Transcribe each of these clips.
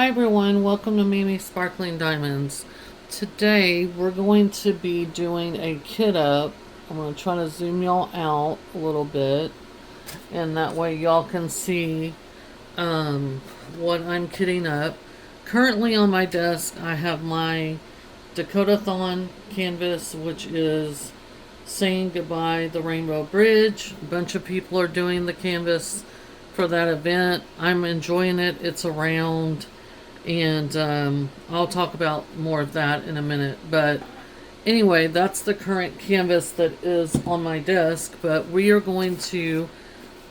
Hi everyone, welcome to Mimi Sparkling Diamonds. Today we're going to be doing a kit up. I'm going to try to zoom y'all out a little bit, and that way y'all can see what I'm kitting up. Currently on my desk I have my Dakota-thon canvas, which is saying goodbye the Rainbow Bridge. A bunch of people are doing the canvas for that event. I'm enjoying it. It's around, and I'll talk about more of that in a minute. But anyway, that's the current canvas that is on my desk. But we are going to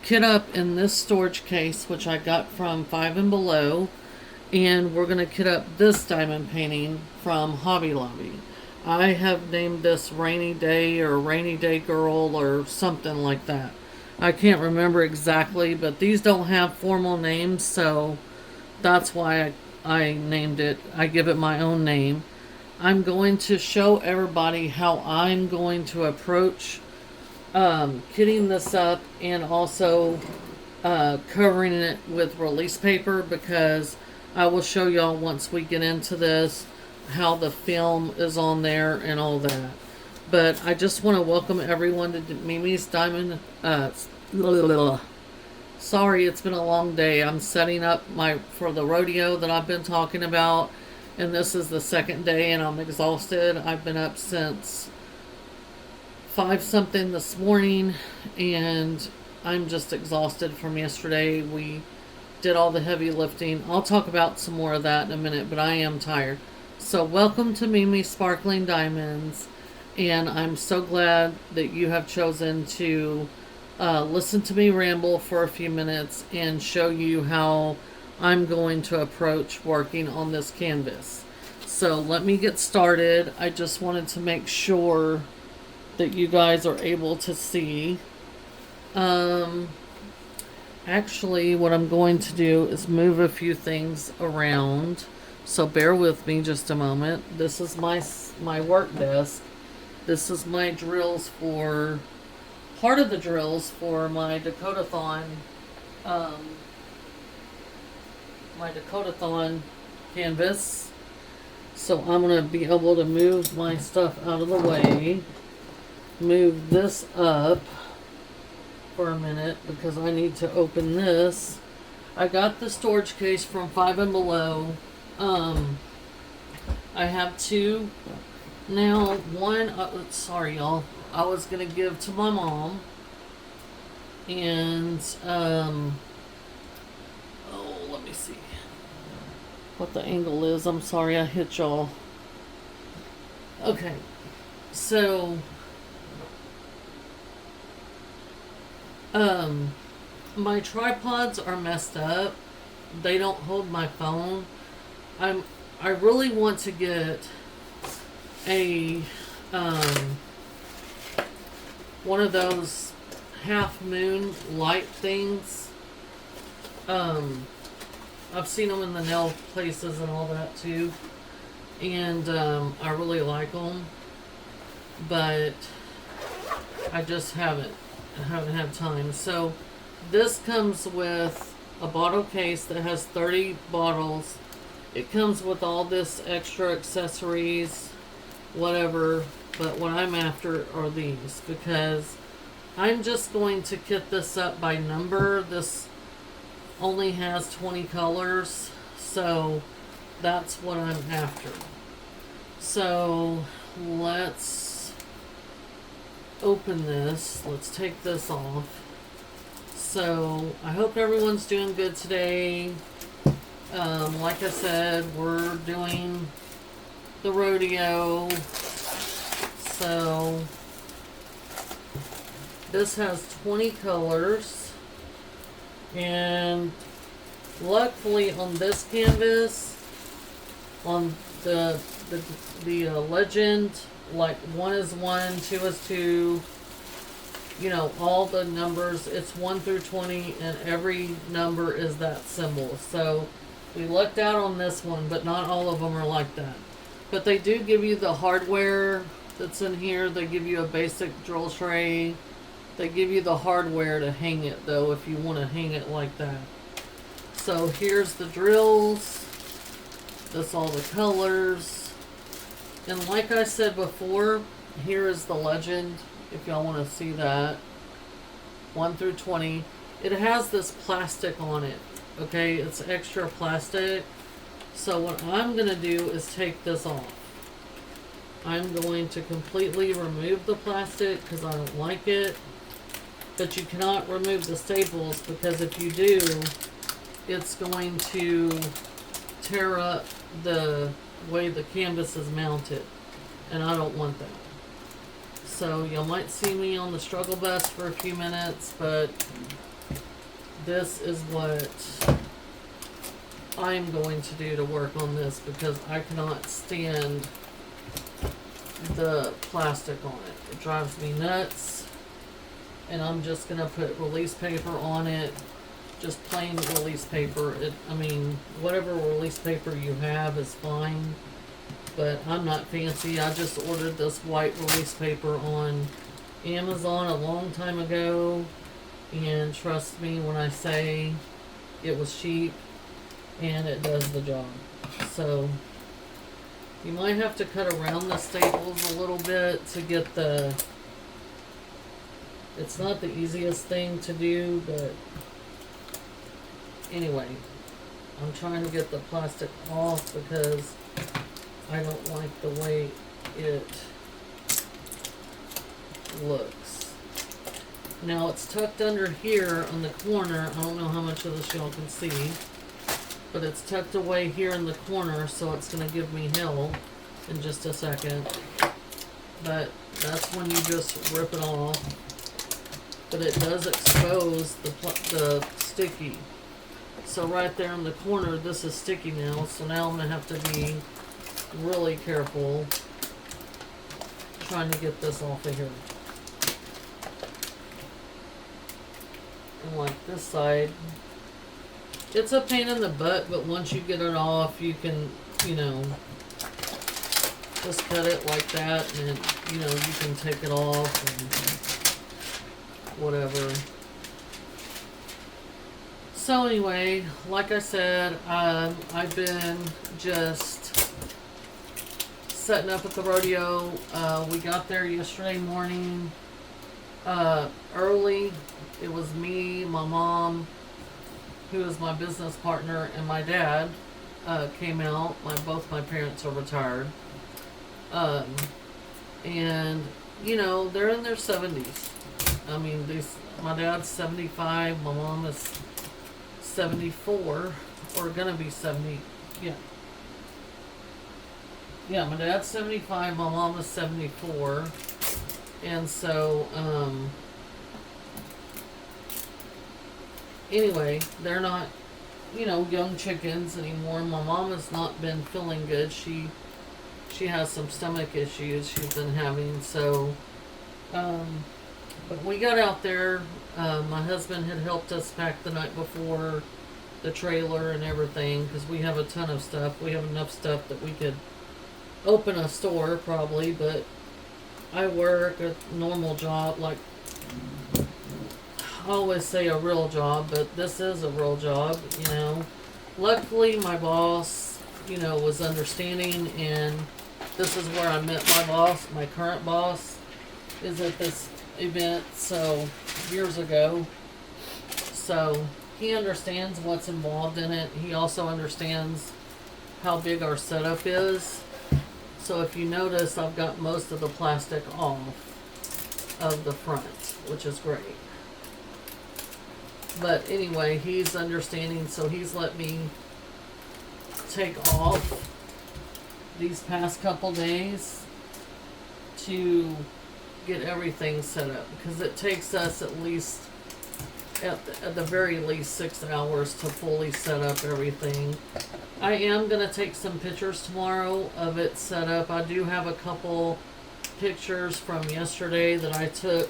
kit up in this storage case, which I got from Five and Below, and we're going to kit up this diamond painting from Hobby Lobby. I have named this Rainy Day or Rainy Day Girl or something like that. I can't remember exactly, but these don't have formal names, so that's why I named it. I give it my own name. I'm going to show everybody how I'm going to approach kitting this up, and also covering it with release paper, because I will show y'all once we get into this how the film is on there and all that. But I just want to welcome everyone to Mimi's Diamond. Sorry, it's been a long day. I'm setting up for the rodeo that I've been talking about, and this is the second day, and I'm exhausted. I've been up since 5 something this morning, and I'm just exhausted from yesterday. We did all the heavy lifting. I'll talk about some more of that in a minute, but I am tired. So welcome to Mimi Sparkling Diamonds, and I'm so glad that you have chosen to listen to me ramble for a few minutes and show you how I'm going to approach working on this canvas. So let me get started. I just wanted to make sure that you guys are able to see. Actually, what I'm going to do is move a few things around. So bear with me just a moment. This is my work desk. This is my drills for part of the drills for my Dakota-thon, canvas. So I'm gonna be able to move my stuff out of the way. Move this up for a minute because I need to open this. I got the storage case from Five and Below. I have two now. One, sorry y'all, I was gonna give to my mom, and oh, let me see what the angle is. I'm sorry I hit y'all. Okay, so my tripods are messed up. They don't hold my phone. I really want to get a one of those half moon light things. I've seen them in the nail places and all that too, and I really like them, but I just haven't had time. So this comes with a bottle case that has 30 bottles. It comes with all this extra accessories, whatever, but what I'm after are these, because I'm just going to kit this up by number. This only has 20 colors, so that's what I'm after. So let's open this. Let's take this off. So I hope everyone's doing good today. Like I said, we're doing the rodeo. So this has 20 colors, and luckily on this canvas, on the legend, like 1 is 1, 2 is 2, you know, all the numbers, it's 1 through 20, and every number is that symbol. So we lucked out on this one, but not all of them are like that. But they do give you the hardware that's in here. They give you a basic drill tray. They give you the hardware to hang it, though, if you want to hang it like that. So here's the drills. That's all the colors. And like I said before, here is the legend, if y'all want to see that. 1 through 20. It has this plastic on it. Okay, it's extra plastic. So what I'm going to do is take this off. I'm going to completely remove the plastic because I don't like it. But you cannot remove the staples because if you do, it's going to tear up the way the canvas is mounted. And I don't want that. So you might see me on the struggle bus for a few minutes, but this is what I'm going to do to work on this because I cannot stand the plastic on it. It drives me nuts. And I'm just going to put release paper on it. Just plain release paper. I mean, whatever release paper you have is fine. But I'm not fancy. I just ordered this white release paper on Amazon a long time ago. And trust me when I say it was cheap. And it does the job. So you might have to cut around the staples a little bit to get the... It's not the easiest thing to do, but anyway, I'm trying to get the plastic off because I don't like the way it looks. Now it's tucked under here on the corner. I don't know how much of this y'all can see, but it's tucked away here in the corner, so it's going to give me hell in just a second. But that's when you just rip it off. But it does expose the sticky. So right there in the corner, this is sticky now. So now I'm going to have to be really careful trying to get this off of here. And like this side, it's a pain in the butt, but once you get it off, you can, you know, just cut it like that and, you know, you can take it off and whatever. So anyway, like I said, I've been just setting up at the rodeo. We got there yesterday morning early. It was me, my mom, who is my business partner, and my dad came out. Both my parents are retired. And, you know, they're in their 70s. I mean, my dad's 75, my mom is 74, or gonna be 70, yeah. Yeah, my dad's 75, my mom is 74, and so, anyway, they're not, you know, young chickens anymore. My mom has not been feeling good. She has some stomach issues she's been having, so, but we got out there. My husband had helped us pack the night before the trailer and everything because we have a ton of stuff. We have enough stuff that we could open a store probably, but I work a normal job, like I always say a real job, but this is a real job, you know. Luckily my boss, you know, was understanding, and this is where I met my boss, my current boss, is at this event, so years ago. So he understands what's involved in it. He also understands how big our setup is. So if you notice, I've got most of the plastic off of the front, which is great. But anyway, he's understanding, so he's let me take off these past couple days to get everything set up, because it takes us at least, at the very least, 6 hours to fully set up everything. I am going to take some pictures tomorrow of it set up. I do have a couple pictures from yesterday that I took,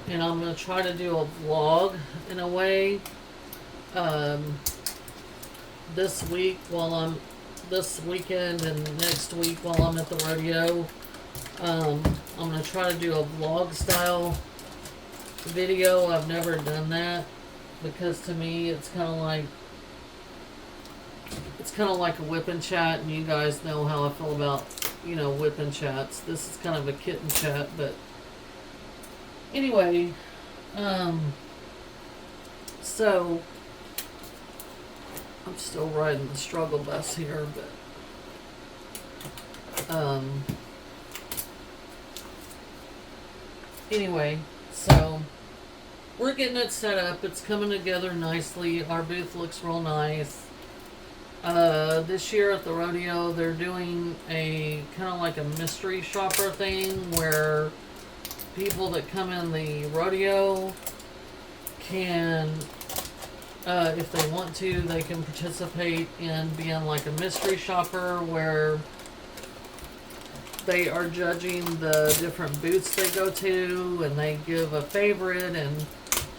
and I'm going to try to do a vlog in a way this week this weekend and next week while I'm at the rodeo. I'm going to try to do a vlog style video. I've never done that because to me it's kind of like, It's kind of like a whip and chat, and you guys know how I feel about, whip and chats. This is kind of a kitten chat, but anyway, so I'm still riding the struggle bus here, but anyway, so we're getting it set up. It's coming together nicely. Our booth looks real nice. This year at the rodeo, they're doing a kind of like a mystery shopper thing where people that come in the rodeo can, if they want to, they can participate in being like a mystery shopper where they are judging the different booths they go to, and they give a favorite and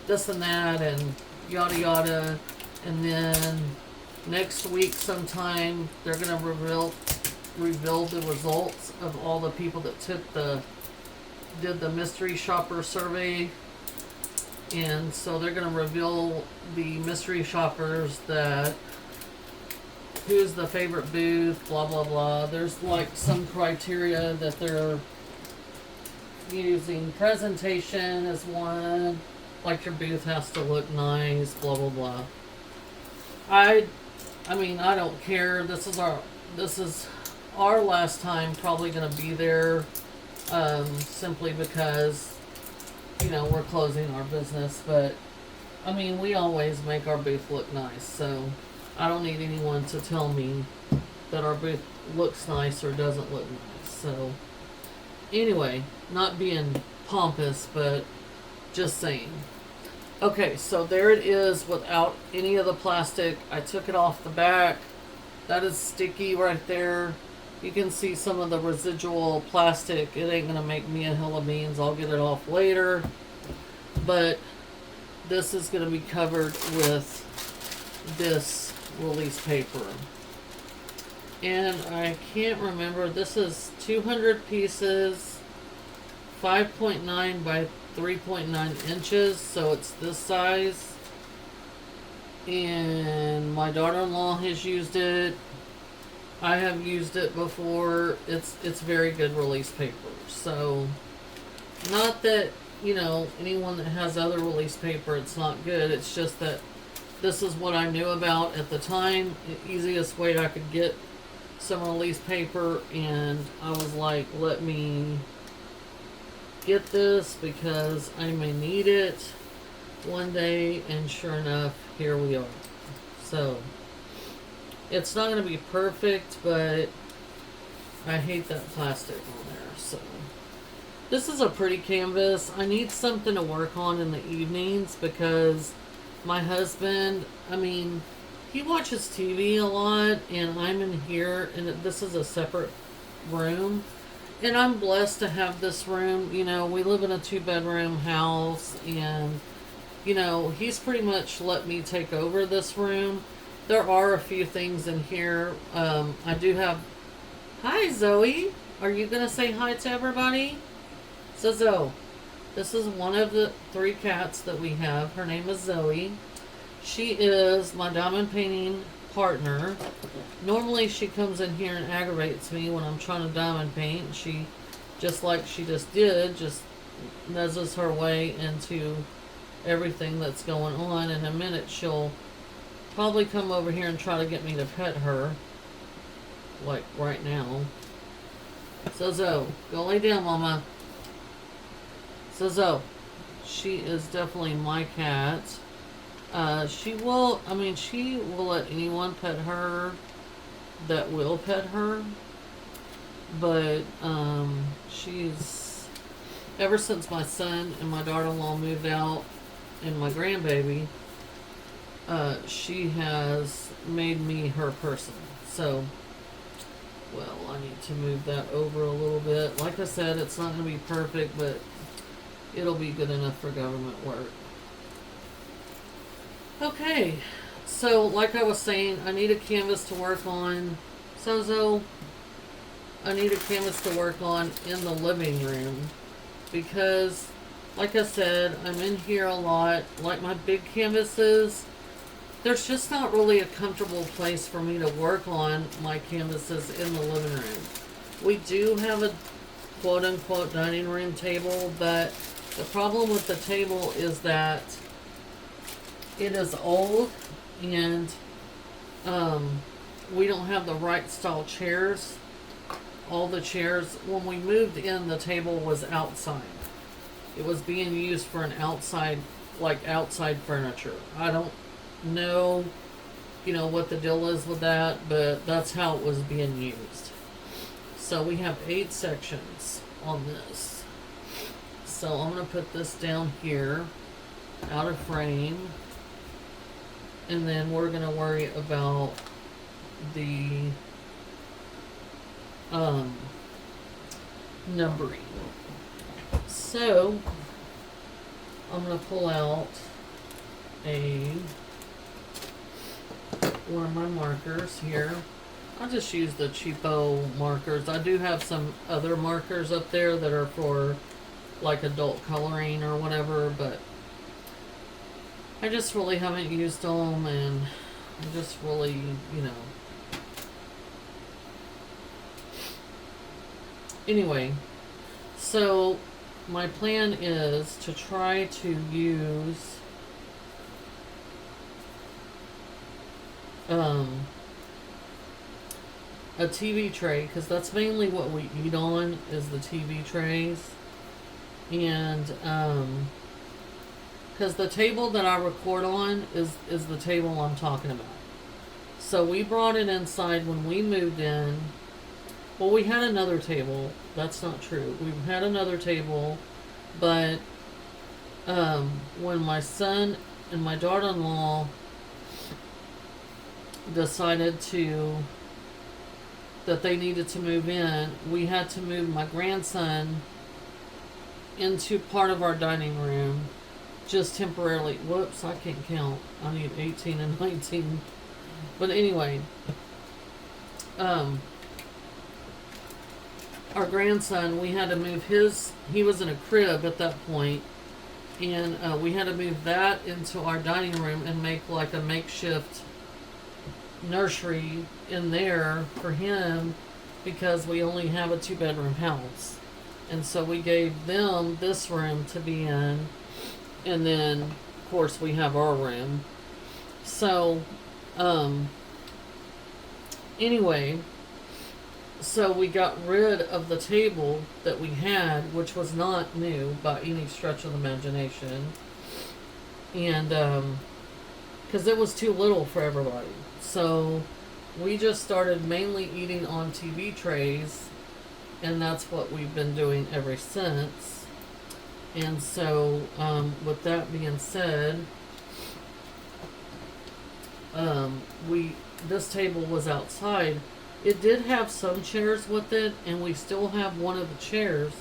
this and that and yada yada. And then next week sometime they're gonna reveal the results of all the people that did the mystery shopper survey. And so they're gonna reveal the mystery shoppers that who's the favorite booth, blah blah blah. There's like some criteria that they're using. Presentation is one, like your booth has to look nice, blah blah blah. I mean, I don't care. This is our last time probably going to be there, simply because, we're closing our business. But, I mean, we always make our booth look nice. So, I don't need anyone to tell me that our booth looks nice or doesn't look nice. So, anyway, not being pompous, but just saying. Okay, so there it is without any of the plastic. I took it off the back. That is sticky right there. You can see some of the residual plastic. It ain't going to make me a hill of beans. I'll get it off later. But this is going to be covered with this release paper. And I can't remember. This is 200 pieces, 5.9 by 3.9 inches, so it's this size. And my daughter-in-law has used it. I have used it before. It's very good release paper. So, not that, anyone that has other release paper, it's not good. It's just that this is what I knew about at the time. The easiest way I could get some release paper, and I was like, let me get this because I may need it one day, and sure enough, here we are. So it's not going to be perfect, but I hate that plastic on there. So this is a pretty canvas. I need something to work on in the evenings because my husband, he watches TV a lot, and I'm in here, and this is a separate room. And I'm blessed to have this room. We live in a 2-bedroom house, and, he's pretty much let me take over this room. There are a few things in here. I do have... Hi, Zoe. Are you going to say hi to everybody? So, Zoe, this is one of the 3 cats that we have. Her name is Zoe. She is my diamond painting partner. Normally she comes in here and aggravates me when I'm trying to diamond paint. She, just like she just did, just mezzes her way into everything that's going on. In a minute she'll probably come over here and try to get me to pet her, like right now. So Zoe, go lay down, mama. So Zoe, she is definitely my cat. She will let anyone pet her that will pet her. But, she's, ever since my son and my daughter-in-law moved out and my grandbaby, she has made me her person. So, well, I need to move that over a little bit. Like I said, it's not going to be perfect, but it'll be good enough for government work. Okay, so like I was saying, I need a canvas to work on. Sozo, I need a canvas to work on in the living room because, like I said, I'm in here a lot. Like my big canvases, there's just not really a comfortable place for me to work on my canvases in the living room. We do have a quote unquote dining room table, but the problem with the table is that it is old and we don't have the right style chairs. All the chairs, when we moved in, the table was outside. It was being used for an outside, like outside furniture. I don't know, what the deal is with that, but that's how it was being used. So we have 8 sections on this. So I'm going to put this down here, out of frame. And then we're going to worry about the numbering. So I'm going to pull out one of my markers here. I'll just use the cheapo markers. I do have some other markers up there that are for like adult coloring or whatever, but I just really haven't used them, and I'm just really, Anyway, so my plan is to try to use a TV tray, because that's mainly what we eat on, is the TV trays. And because the table that I record on is the table I'm talking about. So we brought it inside when we moved in. Well, we had another table. That's not true. We had another table, but when my son and my daughter-in-law decided that they needed to move in, we had to move my grandson into part of our dining room, just temporarily. Whoops, I can't count. I need 18 and 19. But anyway, our grandson, we had to move he was in a crib at that point, and we had to move that into our dining room and make like a makeshift nursery in there for him, because we only have a 2-bedroom house. And so we gave them this room to be in, and then of course we have our room. So anyway, so we got rid of the table that we had, which was not new by any stretch of the imagination, and because it was too little for everybody. So we just started mainly eating on TV trays, and that's what we've been doing ever since. And so with that being said, this table was outside. It did have some chairs with it, and we still have one of the chairs.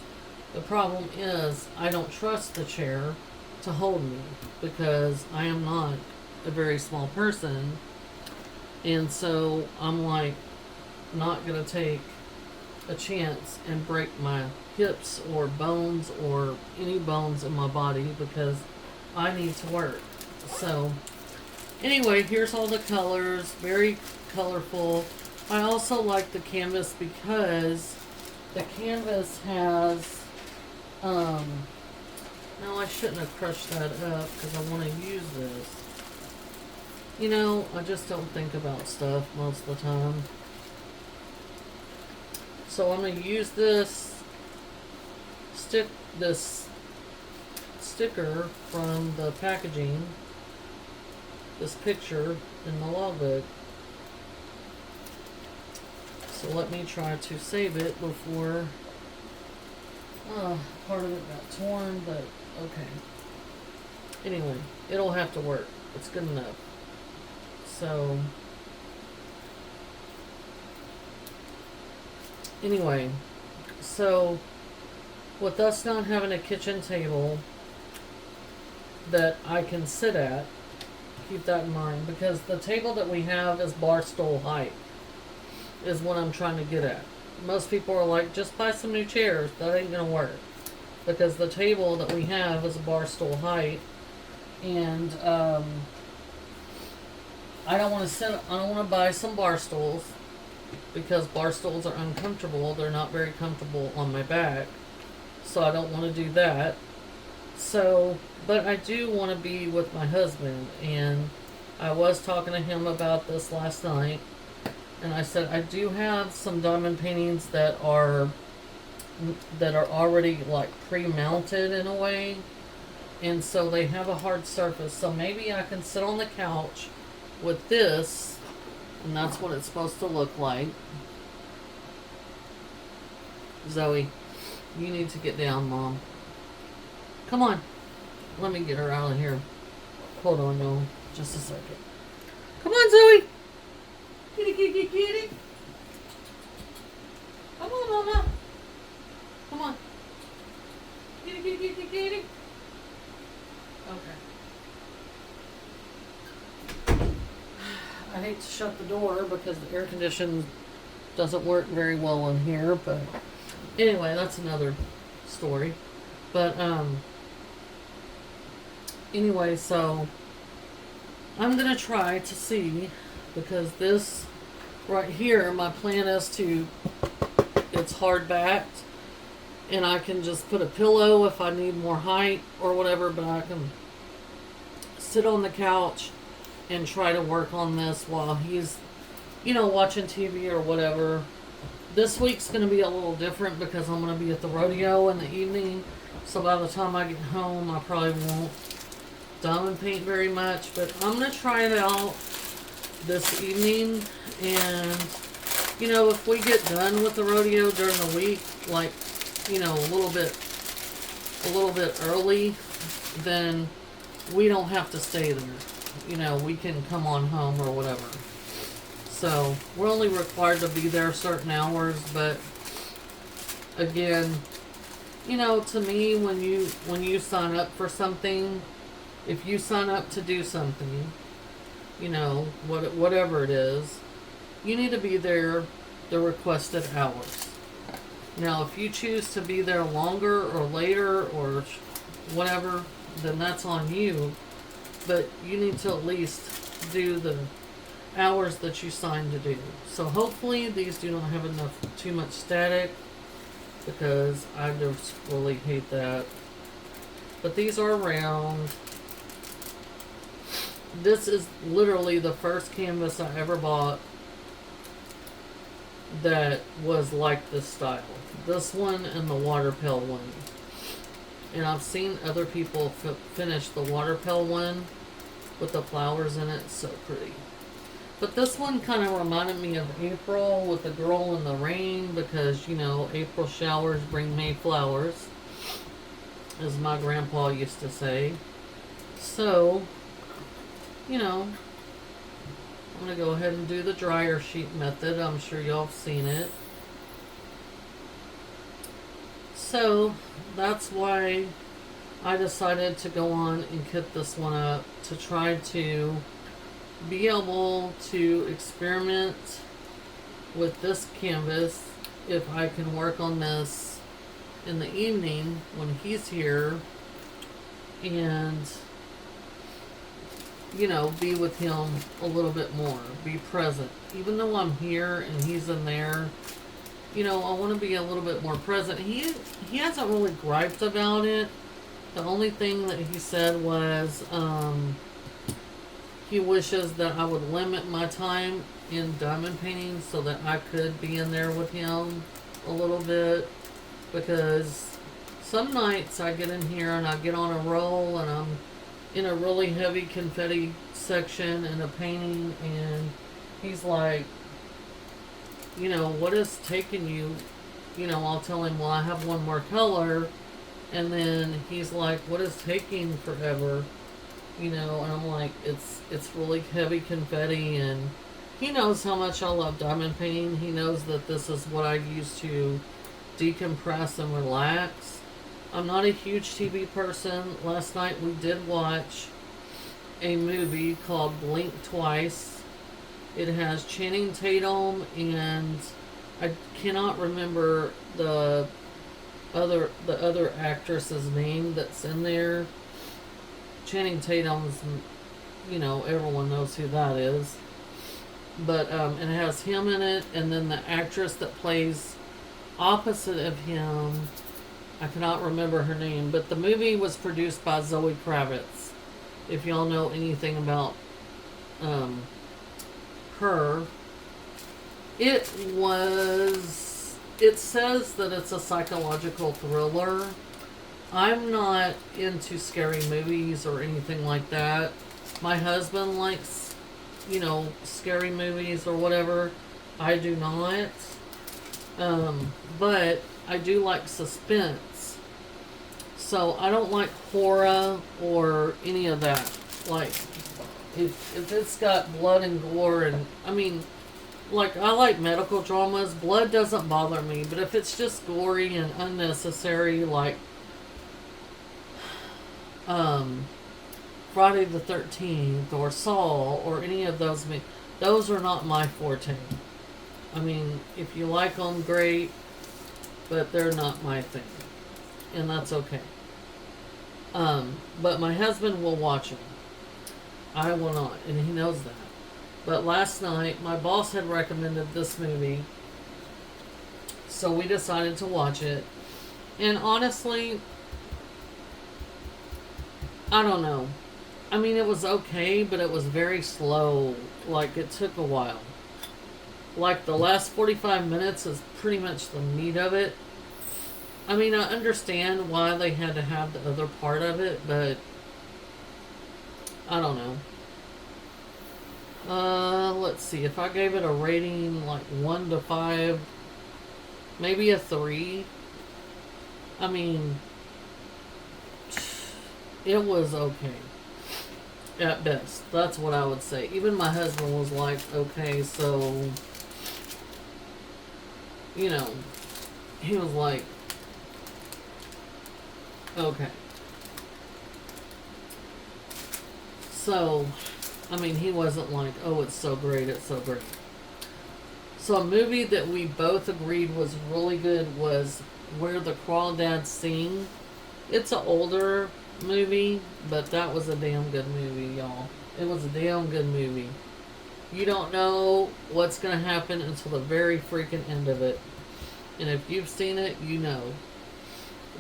The problem is I don't trust the chair to hold me, because I am not a very small person, and so I'm like not gonna take a chance and break my hips or bones or any bones in my body, because I need to work. So anyway, here's all the colors, very colorful. I also like the canvas because the canvas has no, I shouldn't have crushed that up because I want to use this. I just don't think about stuff most of the time. So I'm going to use this sticker from the packaging, this picture in the logbook. So let me try to save it before part of it got torn, but okay. Anyway, it'll have to work. It's good enough. So anyway, so with us not having a kitchen table that I can sit at, keep that in mind, because the table that we have is bar stool height, is what I'm trying to get at. Most people are like, just buy some new chairs. That ain't gonna work, because the table that we have is a bar stool height, and I don't want to sit. I don't want to buy some bar stools because bar stools are uncomfortable. They're not very comfortable on my back, so I don't want to do that. So, but I do want to be with my husband, and I was talking to him about this last night, and I said I do have some diamond paintings that are already like pre-mounted in a way, and so they have a hard surface. So maybe I can sit on the couch with this, and that's what it's supposed to look like. Zoe, you need to get down, Mom. Come on. Let me get her out of here. Hold on, y'all. Just a second. Come on, Zoe. Kitty, kitty, kitty, kitty. Come on, Mama. Come on. Kitty, kitty, kitty, kitty. Okay. I hate to shut the door because the air conditioning doesn't work very well in here, but anyway, that's another story. But anyway, so I'm gonna try to see, because this right here, my plan is to, it's hard backed, and I can just put a pillow if I need more height or whatever, but I can sit on the couch and try to work on this while he's, watching TV or whatever. This week's going to be a little different because I'm going to be at the rodeo in the evening, so by the time I get home, I probably won't diamond paint very much, but I'm going to try it out this evening, and, if we get done with the rodeo during the week, like, a little bit early, then we don't have to stay there. We can come on home or whatever. So we're only required to be there certain hours, but again, to me, when you sign up for something, if you sign up to do something, whatever it is, you need to be there the requested hours. Now, if you choose to be there longer or later or whatever, then that's on you. But you need to at least do the hours that you signed to do. So hopefully these do not have too much static, because I just really hate that. But these are round. This is literally the first canvas I ever bought that was like this style. This one and the water pail one. And I've seen other people finish the water pail one with the flowers in it. It's so pretty. But this one kind of reminded me of April with the girl in the rain, because, April showers bring May flowers, as my grandpa used to say. So, I'm going to go ahead and do the dryer sheet method. I'm sure y'all have seen it. So, that's why I decided to go on and kit this one up, to try to be able to experiment with this canvas if I can work on this in the evening when he's here, and be with him a little bit more, be present. Even though I'm here and he's in there, I want to be a little bit more present. He hasn't really griped about it. The only thing that he said was he wishes that I would limit my time in diamond painting so that I could be in there with him a little bit, because some nights I get in here and I get on a roll and I'm in a really heavy confetti section in a painting, and he's like, what is taking you? I'll tell him, well, I have one more color, and then he's like, what is taking forever? And I'm like, it's really heavy confetti, and he knows how much I love diamond painting. He knows that this is what I use to decompress and relax. I'm not a huge TV person. Last night we did watch a movie called Blink Twice. It has Channing Tatum, and I cannot remember the other actress's name that's in there. Channing Tatum's everyone knows who that is. But it has him in it, and then the actress that plays opposite of him, I cannot remember her name, but the movie was produced by Zoe Kravitz. If y'all know anything about um, her, it was. It says that it's a psychological thriller. I'm not into scary movies or anything like that. My husband likes, scary movies or whatever. I do not. But I do like suspense. So I don't like horror or any of that. Like, if it's got blood and gore, and I mean, like, I like medical dramas. Blood doesn't bother me, but if it's just gory and unnecessary, like Friday the 13th or Saw or any of those, those are not my forte. I mean, if you like them, great, but they're not my thing, and that's okay. But my husband will watch them. I will not, and he knows that. But last night, my boss had recommended this movie, so we decided to watch it. And honestly, I don't know. I mean, it was okay, but it was very slow. Like, it took a while. Like, the last 45 minutes is pretty much the meat of it. I mean, I understand why they had to have the other part of it, but I don't know. Let's see. If I gave it a rating, like 1 to 5, maybe a 3. I mean, it was okay. At best. That's what I would say. Even my husband was like, okay, so, he was like, okay. So, I mean, he wasn't like, oh, it's so great, it's so great. So, a movie that we both agreed was really good was Where the Crawdads Sing. It's an older movie, but that was a damn good movie, y'all. It was a damn good movie. You don't know what's going to happen until the very freaking end of it. And if you've seen it, you know.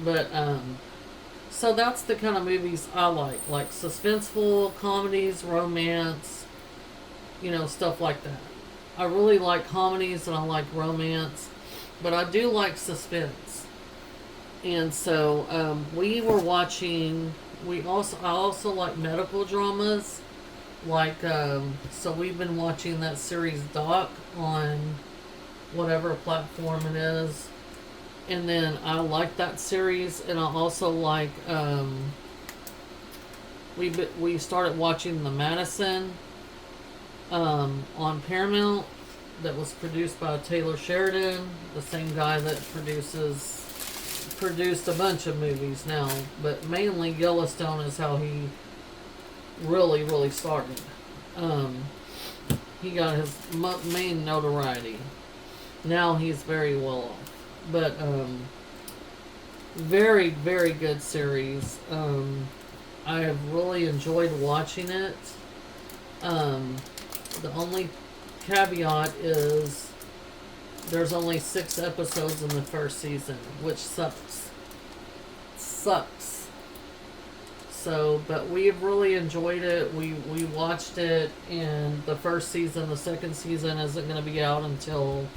But, so that's the kind of movies I like suspenseful, comedies, romance, stuff like that. I really like comedies and I like romance, but I do like suspense. And so we were watching. I also like medical dramas, like so we've been watching that series Doc on whatever platform it is. And then I like that series, and I also like we started watching The Madison on Paramount, that was produced by Taylor Sheridan, the same guy that produced a bunch of movies now, but mainly Yellowstone is how he really started. He got his main notoriety. Now he's very well off. But very good series. I have really enjoyed watching it. The only caveat is there's only 6 episodes in the first season, which sucks. So, but we've really enjoyed it. We watched it in the first season. The second season isn't going to be out until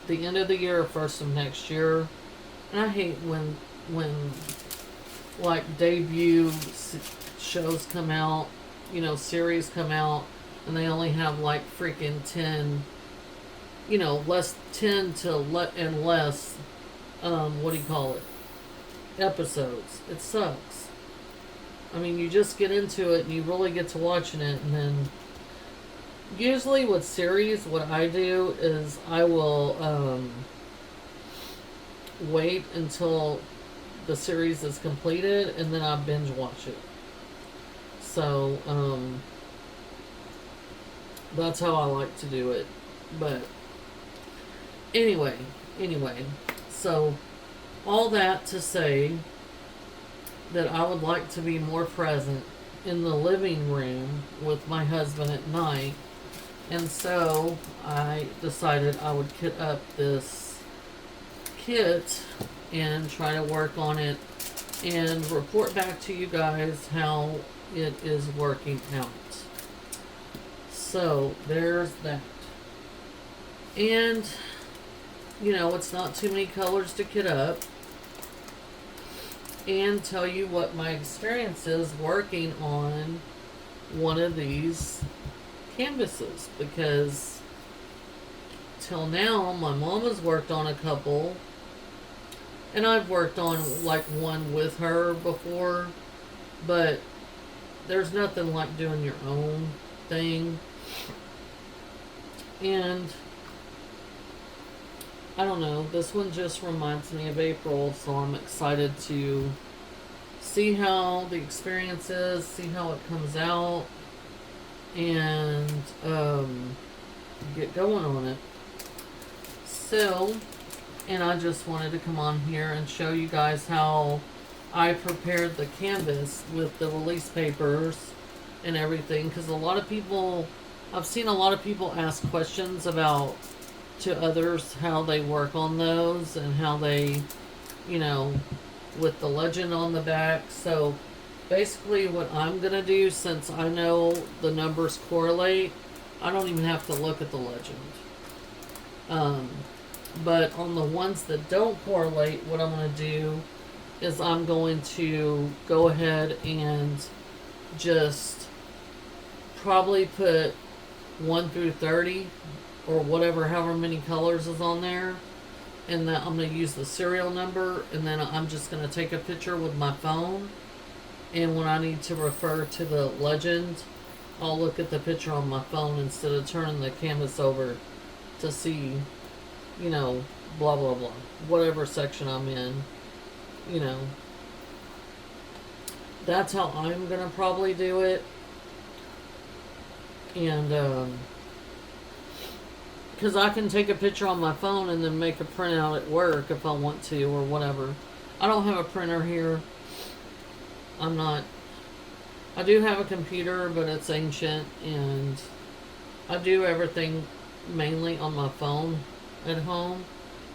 the end of the year or first of next year. And I hate when like debut shows come out, series come out, and they only have like freaking 10, less 10 to and less, what do you call it? Episodes. It sucks. I mean, you just get into it and you really get to watching it, and then usually with series, what I do is I will wait until the series is completed, and then I binge watch it. So that's how I like to do it. But anyway, so all that to say, that I would like to be more present in the living room with my husband at night. And so I decided I would kit up this kit and try to work on it and report back to you guys how it is working out. So there's that. And, you know, it's not too many colors to kit up. And tell you what my experience is working on one of these canvases. Because till now, my mom has worked on a couple. And I've worked on like one with her before. But there's nothing like doing your own thing. And I don't know, this one just reminds me of April, so I'm excited to see how the experience is, see how it comes out, and get going on it. So, and I just wanted to come on here and show you guys how I prepared the canvas with the release papers and everything, because a lot of people, I've seen a lot of people ask questions about to others how they work on those and how they, you know, with the legend on the back. So basically what I'm gonna do, since I know the numbers correlate, I don't even have to look at the legend. But on the ones that don't correlate, what I'm gonna do is I'm going to go ahead and just probably put 1 through 30 or whatever, however many colors is on there, and then I'm going to use the serial number, and then I'm just going to take a picture with my phone, and when I need to refer to the legend, I'll look at the picture on my phone instead of turning the canvas over to see, you know, blah blah blah, whatever section I'm in, you know. That's how I'm going to probably do it. And because I can take a picture on my phone and then make a printout at work if I want to, or whatever. I don't have a printer here. I do have a computer, but it's ancient, and I do everything mainly on my phone at home.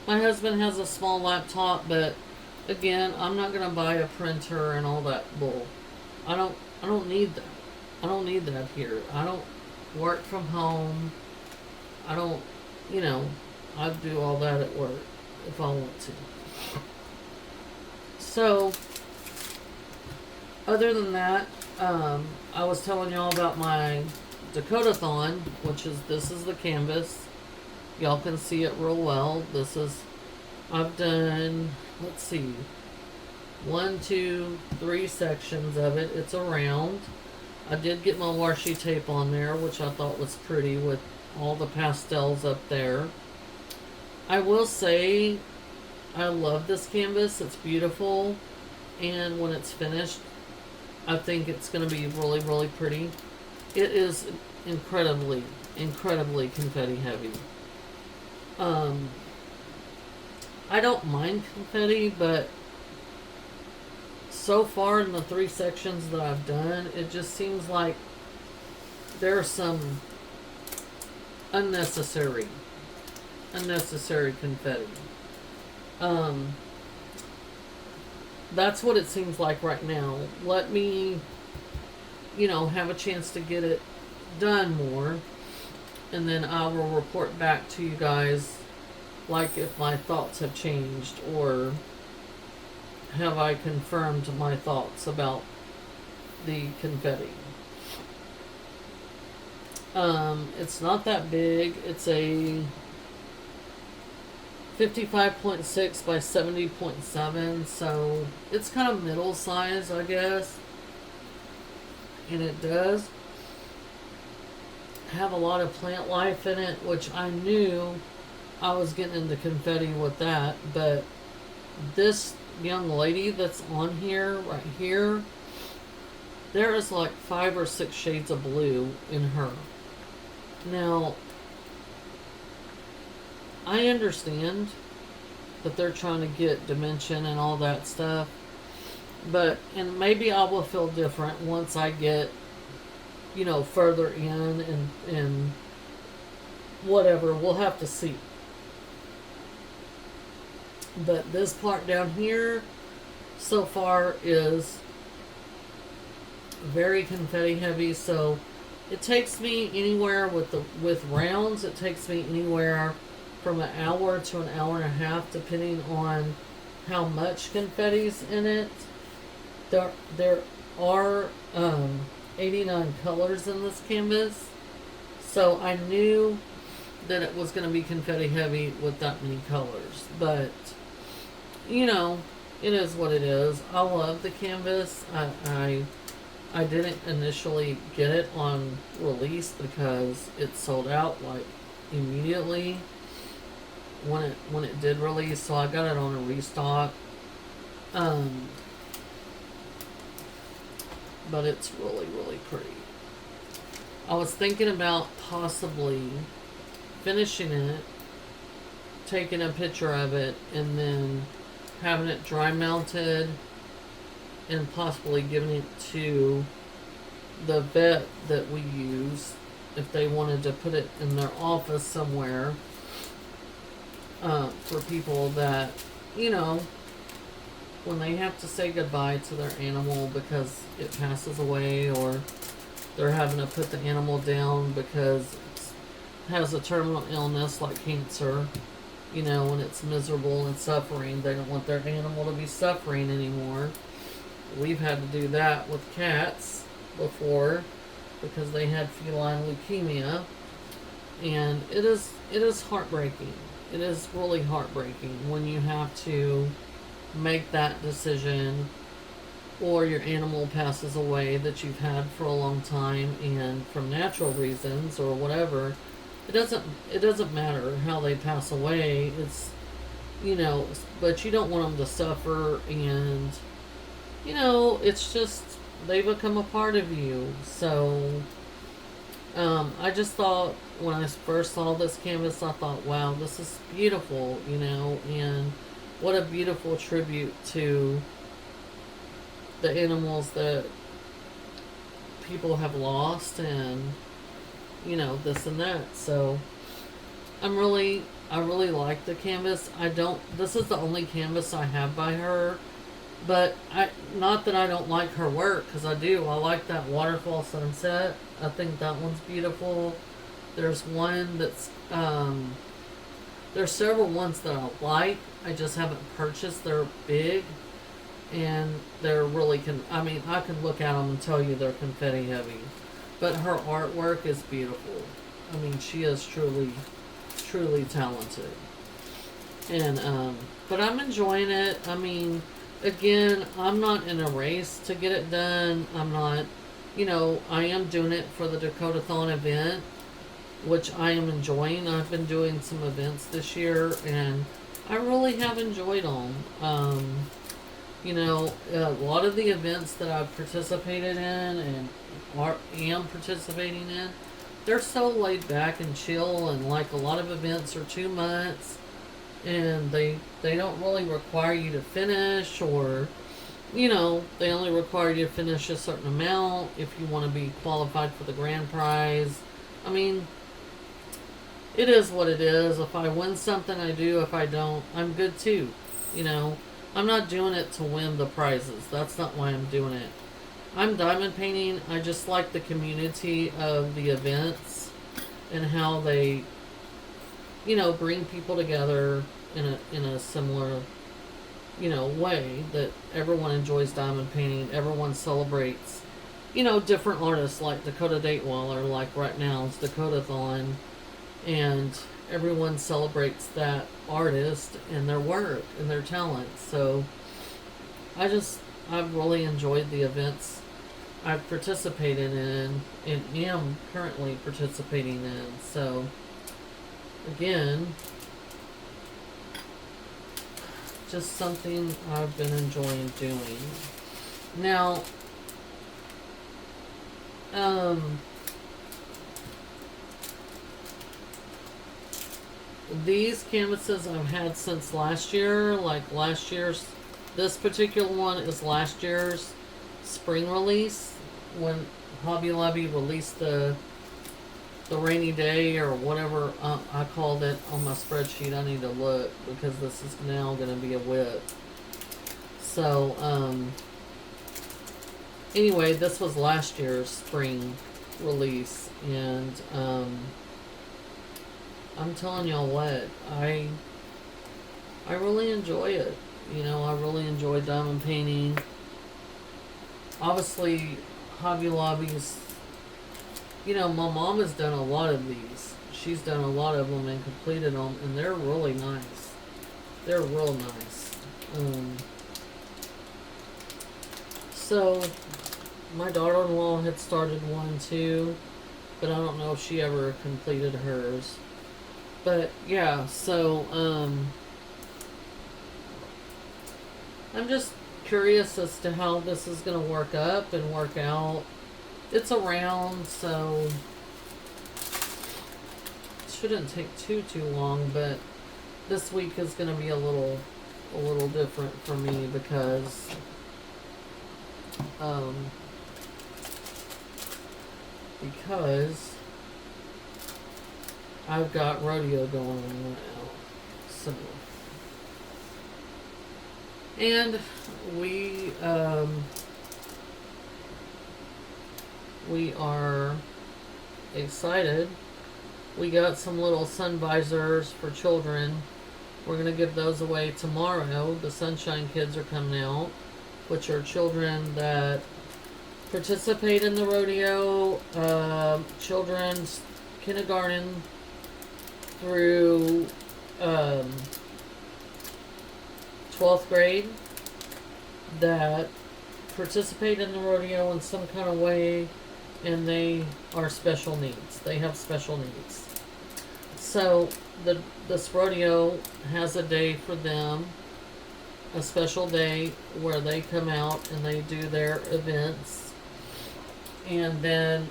My husband has a small laptop, but again, I'm not going to buy a printer and all that bull. I don't need that. I don't need that here. I don't work from home. I don't, you know, I do all that at work if I want to. So, other than that, I was telling y'all about my Dakota-thon, which is, this is the canvas. Y'all can see it real well. This is, I've done, let's see, 1, 2, 3 sections of it. It's a round. I did get my washi tape on there, which I thought was pretty with all the pastels up there. I will say I love this canvas. It's beautiful, and when it's finished, I think it's going to be really, really pretty. It is incredibly, incredibly confetti heavy. I don't mind confetti, but so far in the 3 sections that I've done, it just seems like there's some unnecessary confetti. That's what it seems like right now. Let me, you know, have a chance to get it done more, and then I will report back to you guys, like if my thoughts have changed, or have I confirmed my thoughts about the confetti. It's not that big. It's a 55.6 by 70.7, so it's kind of middle size, I guess. And it does have a lot of plant life in it, which I knew I was getting into confetti with that, but this young lady that's on here, right here, there is like 5 or 6 shades of blue in her. Now, I understand that they're trying to get dimension and all that stuff, But, and maybe I will feel different once I get, further in and whatever. We'll have to see. But this part down here so far is very confetti heavy, so it takes me anywhere with rounds. It takes me anywhere from an hour to an hour and a half, depending on how much confetti's in it. There are 89 colors in this canvas, so I knew that it was going to be confetti heavy with that many colors. But it is what it is. I love the canvas. I didn't initially get it on release because it sold out like immediately when it did release, so I got it on a restock. But it's really, really pretty. I was thinking about possibly finishing it, taking a picture of it, and then having it dry mounted and possibly giving it to the vet that we use if they wanted to put it in their office somewhere, for people that, when they have to say goodbye to their animal because it passes away, or they're having to put the animal down because it has a terminal illness like cancer, and it's miserable and suffering. They don't want their animal to be suffering anymore. We've had to do that with cats before because they had feline leukemia, and it is heartbreaking. It is really heartbreaking when you have to make that decision, or your animal passes away that you've had for a long time, and from natural reasons or whatever. It doesn't matter how they pass away. It's but you don't want them to suffer, and it's just they become a part of you. So I just thought when I first saw this canvas, I thought, wow, this is beautiful, and what a beautiful tribute to the animals that people have lost, and this and that. So I really like the canvas. This is the only canvas I have by her, but not that I don't like her work, because I do. I like that waterfall sunset. I think that one's beautiful. There's one that's there's several ones that I like. I just haven't purchased. They're big, and they're really I can look at them and tell you they're confetti heavy. But her artwork is beautiful. She is truly, truly talented. And but I'm enjoying it. Again, I'm not in a race to get it done. I'm not, I am doing it for the Dakota-thon event, which I am enjoying. I've been doing some events this year, and I really have enjoyed them. A lot of the events that I've participated in and am participating in, they're so laid back and chill, and like a lot of events are 2 months, and they don't really require you to finish, or they only require you to finish a certain amount if you want to be qualified for the grand prize. It is what it is. If I win something, I do. If I don't, I'm good too. I'm not doing it to win the prizes. That's not why I'm doing it. I'm diamond painting. I just like the community of the events and how they, bring people together in a similar, way that everyone enjoys diamond painting. Everyone celebrates, different artists like Dakota Datewaller, like right now it's Dakota-thon, and everyone celebrates that artist and their work and their talent. So I've really enjoyed the events I've participated in and am currently participating in. So again, just something I've been enjoying doing. Now, these canvases I've had since last year, like last year's This particular one is last year's spring release when Hobby Lobby released the rainy day or whatever I called it on my spreadsheet. I need to look because this is now going to be a whip. So, anyway, this was last year's spring release, and I'm telling y'all what, I really enjoy it. You know, I really enjoy diamond painting. Obviously, Hobby Lobby's, you know, my mom has done a lot of these. She's done a lot of them and completed them, and they're really nice. They're real nice. So, my daughter-in-law had started one too, but I don't know if she ever completed hers. But yeah, so I'm just curious as to how this is going to work up and work out. It's around, so it shouldn't take too long, but this week is going to be a little different for me because because I've got rodeo going on right now. So, and we are excited. We got some little sun visors for children. We're going to give those away tomorrow. The Sunshine Kids are coming out, which are children that participate in the rodeo, children's kindergarten through 12th grade that participate in the rodeo in some kind of way, and they are special needs. They have special needs. So this rodeo has a day for them, a special day where they come out and they do their events, and then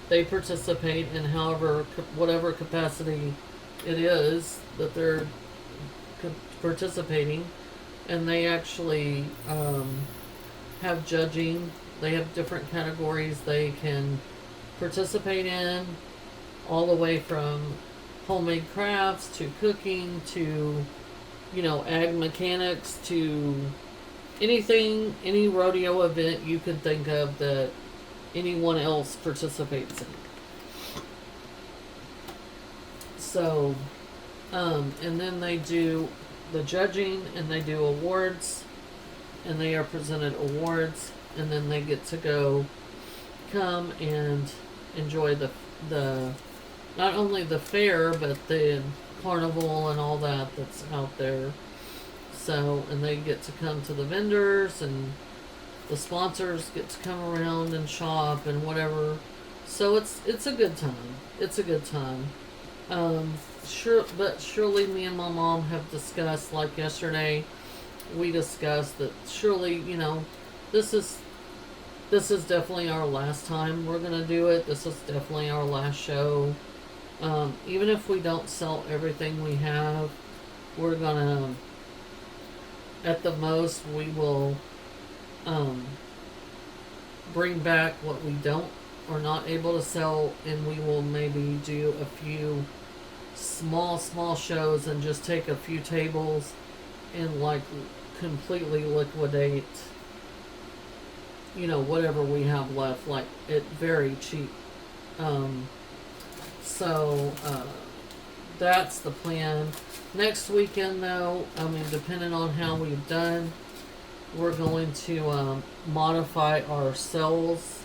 they participate in whatever capacity it is that they're participating, and they actually have judging. They have different categories they can participate in, all the way from homemade crafts to cooking to, you know, ag mechanics to anything, any rodeo event you can think of that anyone else participates in. So, and then they do the judging and they do awards, and they are presented awards, and then they get to come and enjoy the not only the fair but the carnival and all that's out there. So, and they get to come to the vendors, and the sponsors get to come around and shop and whatever. So it's a good time. It's a good time. But surely me and my mom have discussed, like yesterday, we discussed that surely, you know, this is definitely our last time we're gonna do it. This is definitely our last show. Even if we don't sell everything we have, we're gonna, at the most, we will bring back what we don't or not able to sell, and we will maybe do a few small shows and just take a few tables and like completely liquidate, you know, whatever we have left, like it very cheap. So that's the plan. Next weekend, though, I mean, depending on how we've done, we're going to modify our sales.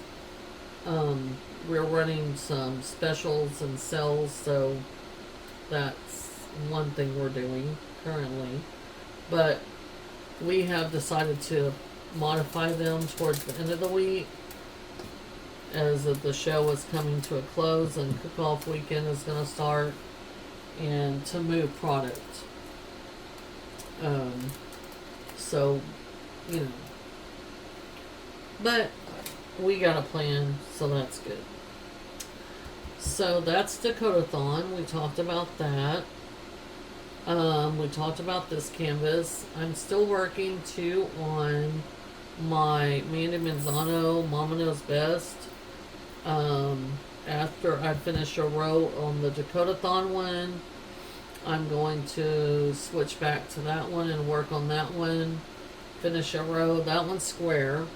We're running some specials and sales, so that's one thing we're doing currently. But we have decided to modify them towards the end of the week, as the show is coming to a close and cook-off weekend is going to start, and to move product. So, you know, but we got a plan, so that's good. So that's Dakota-thon. We talked about that. We talked about this canvas. I'm still working too on my Mandy Manzano Mama Knows Best. After I finish a row on the Dakota-thon one, I'm going to switch back to that one and work on that one. Finish a row, that one's square,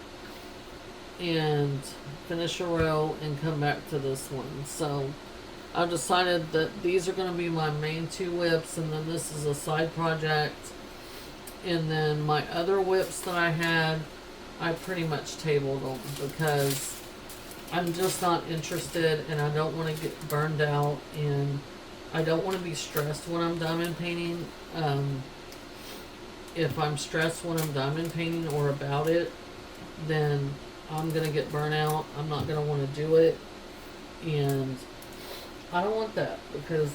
and finish a row and come back to this one. So I've decided that these are going to be my main two whips, and then this is a side project. And then my other whips that I had, I pretty much tabled them because I'm just not interested, and I don't want to get burned out, and I don't want to be stressed when I'm diamond painting. If I'm stressed when I'm diamond painting or about it, then I'm going to get burnt out. I'm not going to want to do it. And I don't want that because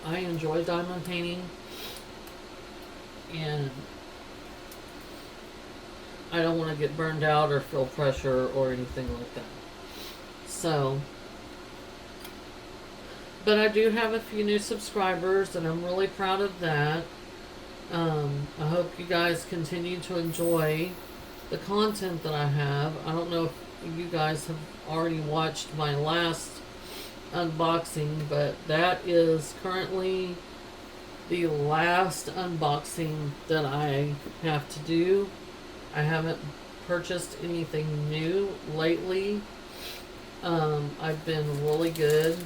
I enjoy diamond painting. And I don't want to get burned out or feel pressure or anything like that. So, but I do have a few new subscribers, and I'm really proud of that. I hope you guys continue to enjoy the content that I have. I don't know if you guys have already watched my last unboxing, but that is currently the last unboxing that I have to do. I haven't purchased anything new lately. I've been really good.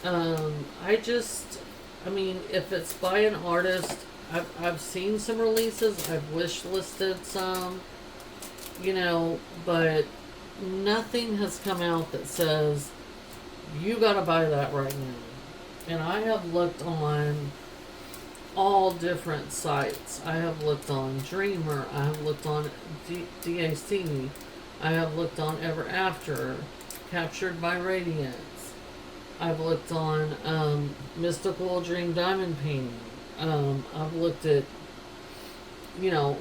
I mean, if it's by an artist, I've seen some releases, I've wish listed some, but nothing has come out that says, you gotta buy that right now. And I have looked on all different sites. I have looked on Dreamer, I have looked on DAC, I have looked on Ever After, Captured by Radiance. I've looked on Mystical Dream Diamond Painting. I've looked at, the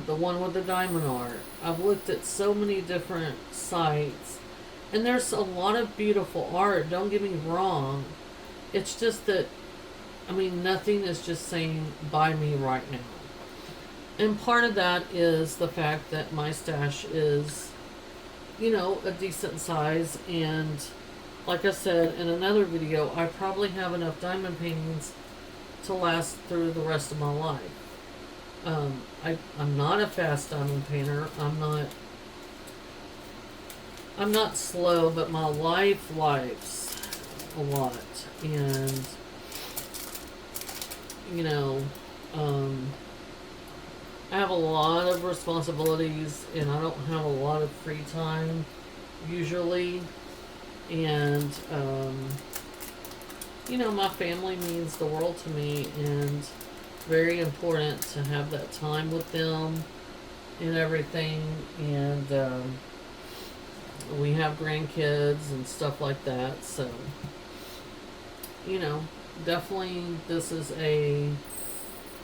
one with the diamond art. I've looked at so many different sites, and there's a lot of beautiful art, don't get me wrong. It's just that, nothing is just saying, buy me right now. And part of that is the fact that my stash is, a decent size, and like I said in another video, I probably have enough diamond paintings to last through the rest of my life. I'm not a fast diamond painter. I'm not slow, but my life's a lot. And, I have a lot of responsibilities, and I don't have a lot of free time usually. And, my family means the world to me, and very important to have that time with them and everything. And we have grandkids and stuff like that. So, definitely this is a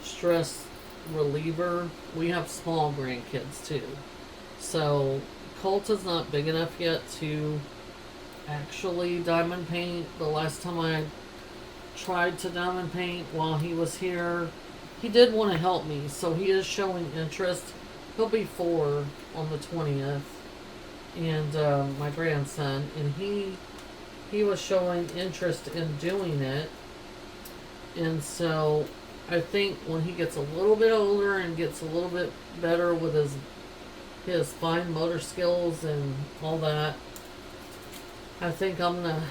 stress reliever. We have small grandkids too. So, Colt is not big enough yet to actually diamond paint. The last time I tried to diamond paint while he was here, he did want to help me, so he is showing interest. He'll be 4 on the 20th, and my grandson, and he was showing interest in doing it. And so I think when he gets a little bit older and gets a little bit better with his fine motor skills and all that, I think I'm gonna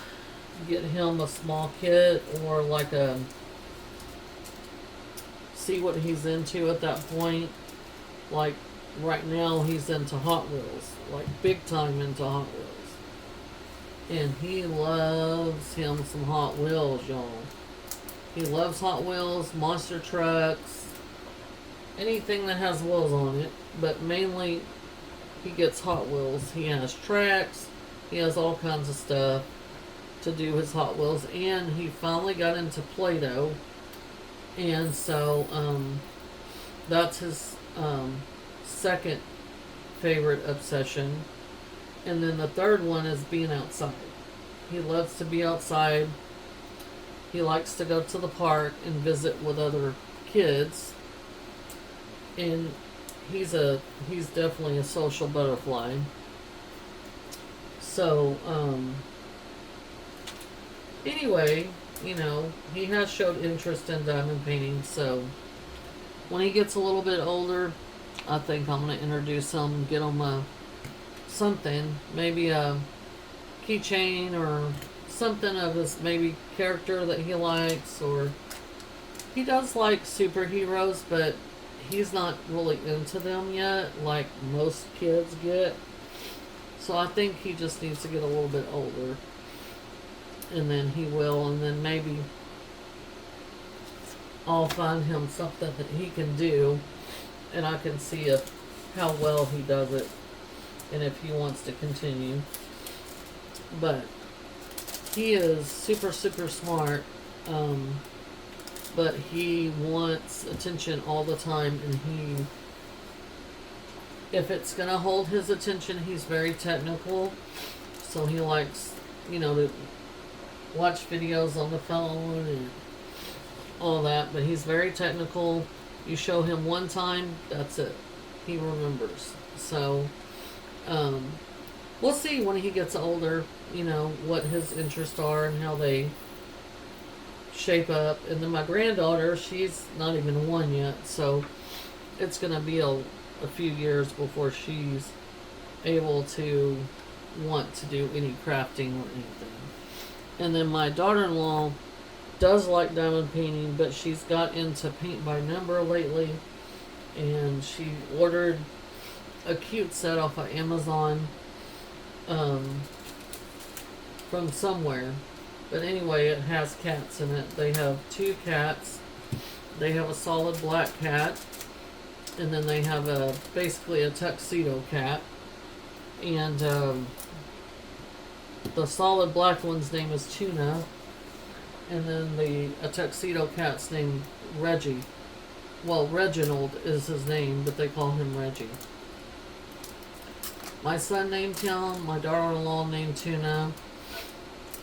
get him a small kit, or like see what he's into at that point. Like right now he's into Hot Wheels, like big time into Hot Wheels. And he loves him some Hot Wheels, y'all. He loves Hot Wheels, monster trucks, anything that has wheels on it, but mainly he gets Hot Wheels. He has tracks, he has all kinds of stuff to do his Hot Wheels, and he finally got into Play-Doh, and so that's his second favorite obsession. And then the third one is being outside. He loves to be outside. He likes to go to the park and visit with other kids, and he's definitely a social butterfly. So anyway, he has showed interest in diamond painting. So when he gets a little bit older, I think I'm gonna introduce him, get him something, maybe a keychain or something of his maybe character that he likes. Or he does like superheroes, but he's not really into them yet like most kids get. So I think he just needs to get a little bit older, and then he will, and then maybe I'll find him something that he can do, and I can see how well he does it and if he wants to continue. But he is super, super smart, but he wants attention all the time, and if it's going to hold his attention, he's very technical. So he likes, to watch videos on the phone and all that, but he's very technical. You show him one time, that's it. He remembers. So, we'll see when he gets older, what his interests are and how they shape up. And then my granddaughter, she's not even one yet, so it's going to be a few years before she's able to want to do any crafting or anything. And then my daughter-in-law does like diamond painting, but she's got into paint by number lately, and she ordered a cute set off of Amazon from somewhere. But anyway, it has cats in it. They have 2 cats. They have a solid black cat, and then they have basically a tuxedo cat. And the solid black one's name is Tuna, and then a tuxedo cat's named Reggie. Well, Reginald is his name, but they call him Reggie. My son named him, my daughter-in-law named Tuna,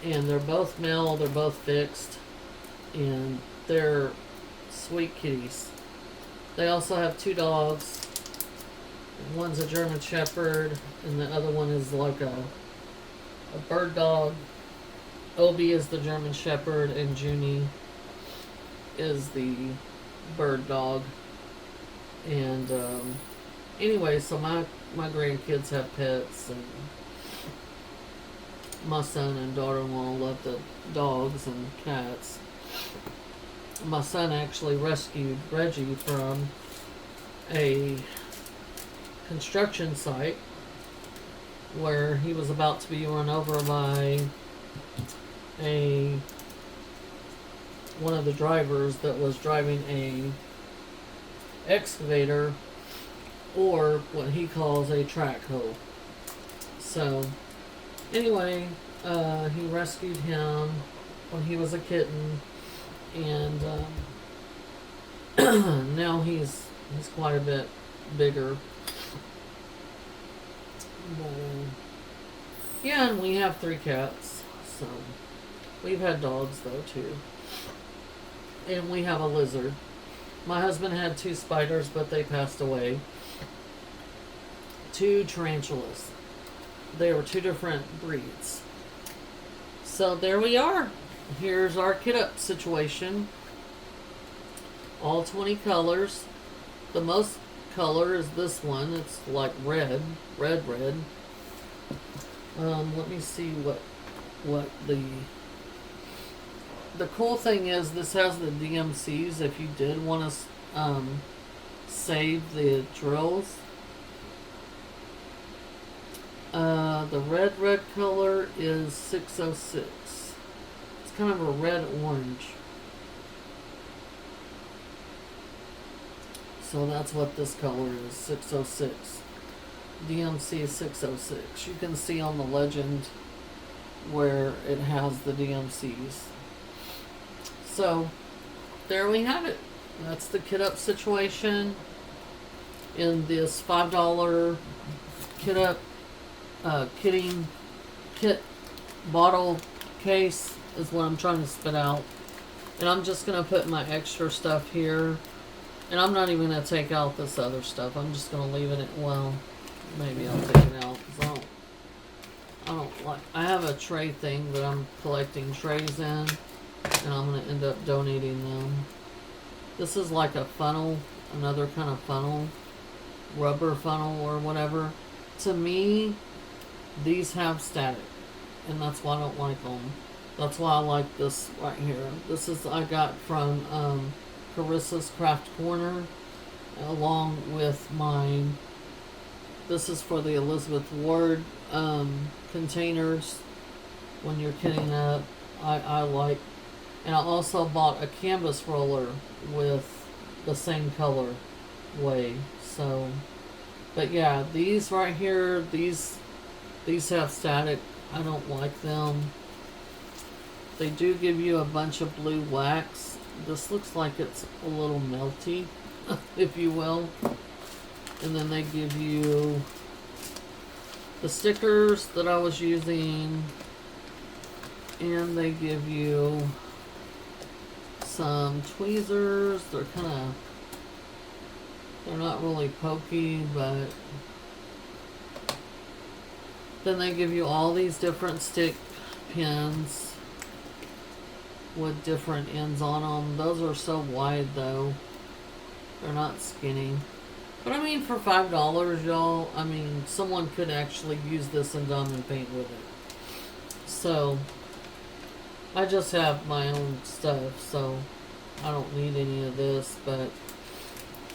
and they're both male, they're both fixed, and they're sweet kitties. They also have 2 dogs. One's a German Shepherd, and the other one is like a bird dog. Obi is the German Shepherd, and Junie is the bird dog. And anyway, so my grandkids have pets, and my son and daughter-in-law love the dogs and cats. My son actually rescued Reggie from a construction site where he was about to be run over by one of the drivers that was driving a excavator, or what he calls a track hoe. So anyway, he rescued him when he was a kitten, and now he's quite a bit bigger. But, yeah, and we have 3 cats. So we've had dogs though too, and we have a lizard. My husband had 2 spiders, but they passed away. 2 tarantulas. They were 2 different breeds. So there we are. Here's our kit up situation. All 20 colors. The most color is this one. It's like red. Red. Let me see what the cool thing is. This has the DMCs if you did want to save the drills. The red color is 606. It's kind of a red-orange. So that's what this color is, 606. DMC is 606. You can see on the legend where it has the DMCs. So there we have it. That's the kit up situation in this $5 kit up kitting kit bottle case is what I'm trying to spit out. And I'm just going to put my extra stuff here. And I'm not even going to take out this other stuff. I'm just going to leave it, well, maybe I'll take it out because I don't like, I have a tray thing that I'm collecting trays in, and I'm going to end up donating them. This is like a funnel, another kind of funnel, rubber funnel or whatever. To me, these have static, and that's why I don't like them. That's why I like this right here. This is I got from Carissa's Craft Corner, along with mine. This is for the Elizabeth Ward containers when you're kitting up. I like, and I also bought a canvas roller with the same color way. So, but yeah, these right here, these have static. I don't like them. They do give you a bunch of blue wax. This looks like it's a little melty, if you will. And then they give you the stickers that I was using, and they give you some tweezers. They're not really pokey, but then they give you all these different stick pins with different ends on them. Those are so wide though. They're not skinny. But I mean, for $5, y'all, I mean, someone could actually use this in diamond paint with it. So, I just have my own stuff, so I don't need any of this. But,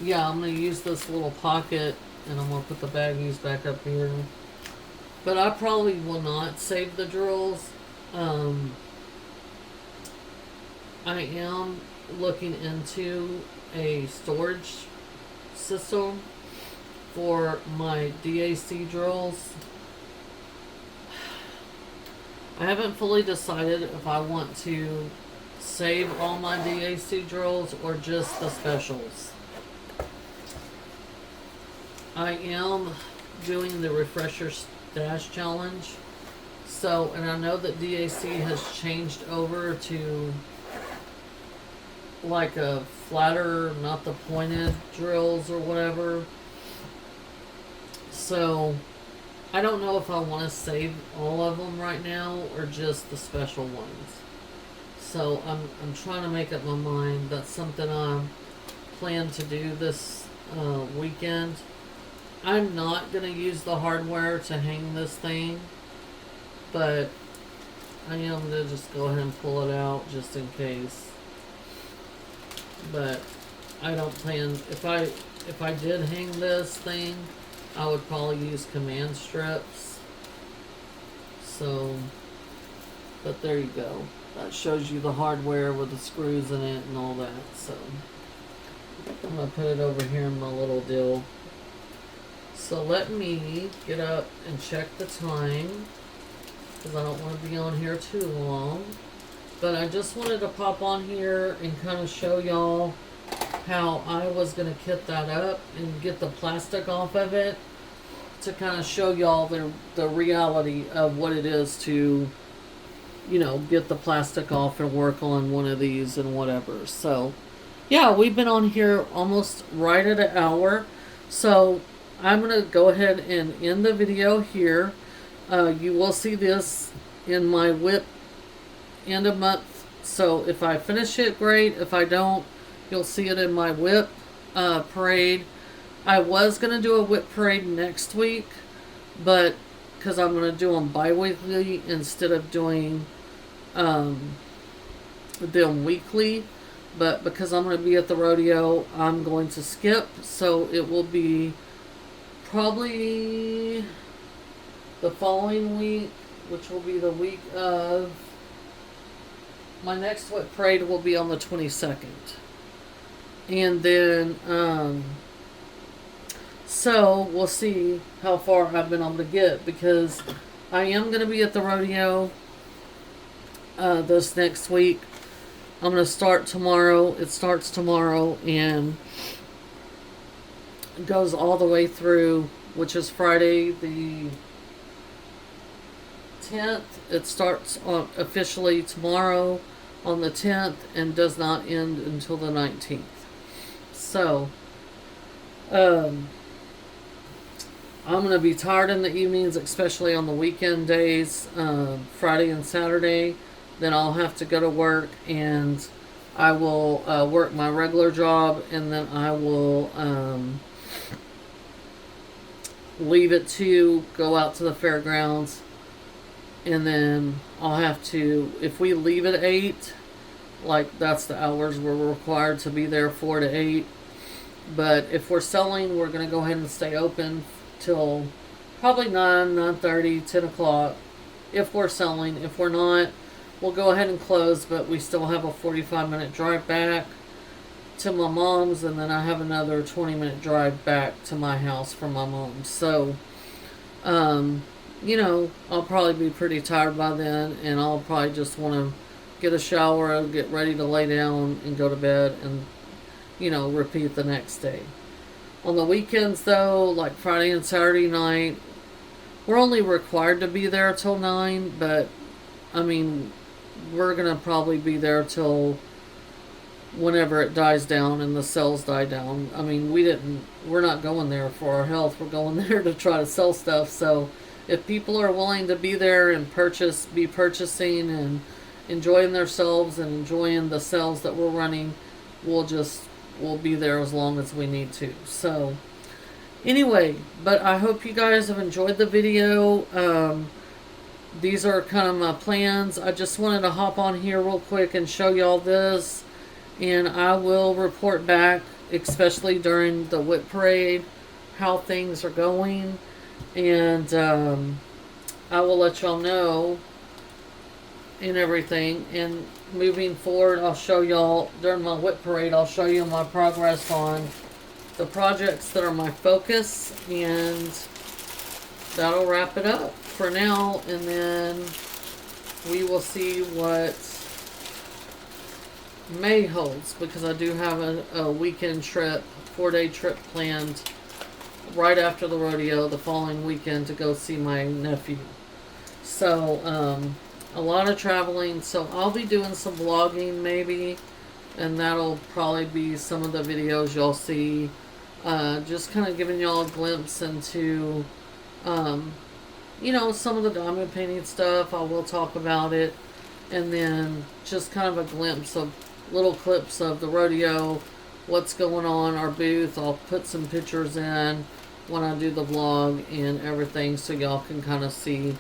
yeah, I'm going to use this little pocket, and I'm going to put the baggies back up here. But I probably will not save the drills. I am looking into a storage system for my DAC drills. I haven't fully decided if I want to save all my DAC drills or just the specials. I am doing the refresher stash challenge. So, and I know that DAC has changed over to like a flatter, not the pointed drills or whatever. So, I don't know if I want to save all of them right now or just the special ones. So, I'm trying to make up my mind. That's something I plan to do this weekend. I'm not going to use the hardware to hang this thing, but I am going to just go ahead and pull it out just in case. But I don't plan, if I did hang this thing, I would probably use command strips. So, but there you go. That shows you the hardware with the screws in it and all that. So, I'm going to put it over here in my little deal. So let me get up and check the time, because I don't want to be on here too long. But I just wanted to pop on here and kind of show y'all how I was going to kit that up and get the plastic off of it, to kind of show y'all the reality of what it is to, you know, get the plastic off and work on one of these and whatever. So, yeah, we've been on here almost right at an hour. So, I'm going to go ahead and end the video here. You will see this in my whip end of month. So if I finish it, great. If I don't, you'll see it in my whip parade. I was going to do a whip parade next week, but because I'm going to do them bi-weekly instead of doing them weekly. But because I'm going to be at the rodeo, I'm going to skip. So it will be probably the following week, which will be the week of, my next whip parade will be on the 22nd. And then, so we'll see how far I've been able to get, because I am going to be at the rodeo this next week. I'm going to start tomorrow. It starts tomorrow and goes all the way through, which is Friday the 10th. It starts on officially tomorrow on the 10th and does not end until the 19th. So, um, I'm going to be tired in the evenings, especially on the weekend days, Friday and Saturday. Then I'll have to go to work, and I will work my regular job, and then I will leave at 2, go out to the fairgrounds, and then I'll have to, if we leave at 8, like that's the hours we're required to be there, 4 to 8. But if we're selling, we're going to go ahead and stay open till probably 9, 9:30, 10 o'clock if we're selling. If we're not, we'll go ahead and close, but we still have a 45-minute drive back to my mom's, and then I have another 20-minute drive back to my house from my mom's. So, I'll probably be pretty tired by then, and I'll probably just want to get a shower, get ready to lay down, and go to bed, and, repeat the next day. On the weekends, though, like Friday and Saturday night, we're only required to be there till 9, but, we're going to probably be there till whenever it dies down and the sales die down. We're not going there for our health. We're going there to try to sell stuff. So if people are willing to be there and be purchasing and enjoying themselves and enjoying the sales that we're running, we'll be there as long as we need to. So anyway, but I hope you guys have enjoyed the video. These are kind of my plans. I just wanted to hop on here real quick and show y'all this, and I will report back, especially during the whip parade, how things are going, and I will let y'all know and everything. And moving forward, I'll show y'all during my whip parade, I'll show you my progress on the projects that are my focus, and that'll wrap it up for now. And then we will see what May holds, because I do have a weekend trip, 4-day trip planned right after the rodeo the following weekend to go see my nephew. So a lot of traveling, so I'll be doing some vlogging maybe, and that'll probably be some of the videos y'all see, just kind of giving y'all a glimpse into some of the diamond painting stuff. I will talk about it, and then just kind of a glimpse of little clips of the rodeo, what's going on, our booth. I'll put some pictures in when I do the vlog and everything, so y'all can kind of see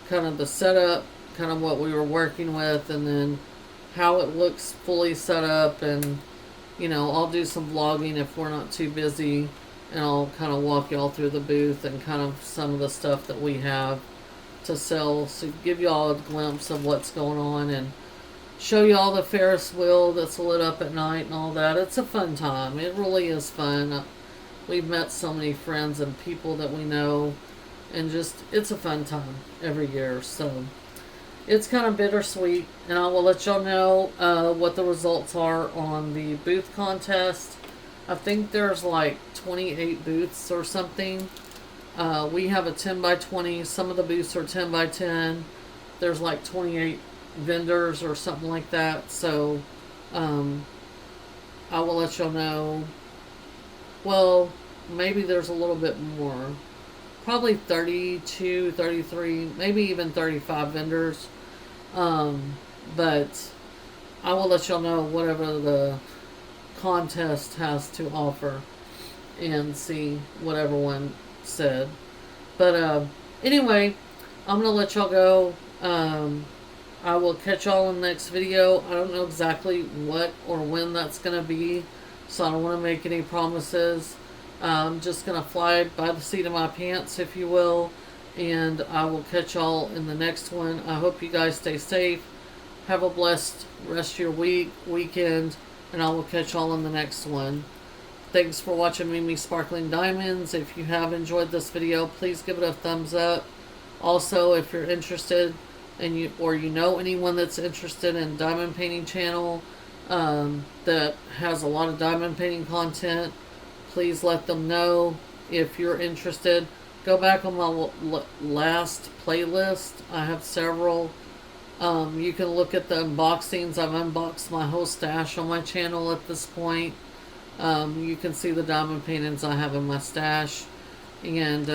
kind of the setup, kind of what we were working with, and then how it looks fully set up. And I'll do some vlogging if we're not too busy, and I'll kind of walk y'all through the booth and kind of some of the stuff that we have to sell, so give y'all a glimpse of what's going on, and show y'all the Ferris wheel that's lit up at night and all that. It's a fun time. It really is fun. We've met so many friends and people that we know, and it's a fun time every year. So it's kind of bittersweet, and I will let y'all know what the results are on the booth contest. I think there's like 28 booths or something. We have a 10 by 20. Some of the booths are 10 by 10. There's like 28 vendors or something like that. So I will let y'all know. Well, maybe there's a little bit more. Probably 32, 33, maybe even 35 vendors. But I will let y'all know whatever the contest has to offer, and see what everyone said. But anyway, I'm gonna let y'all go. I will catch y'all in the next video. I don't know exactly what or when that's gonna be, so I don't want to make any promises. I'm just gonna fly by the seat of my pants, if you will, and I will catch y'all in the next one. I hope you guys stay safe. Have a blessed rest of your weekend, and I will catch y'all in the next one. Thanks for watching Mimi Sparkling Diamonds. If you have enjoyed this video, please give it a thumbs up. Also, if you're interested, and you know anyone that's interested in diamond painting channel that has a lot of diamond painting content, please let them know. If you're interested, go back on my last playlist. I have several You can look at the unboxings. I've unboxed my whole stash on my channel at this point. You can see the diamond paintings I have in my stash. And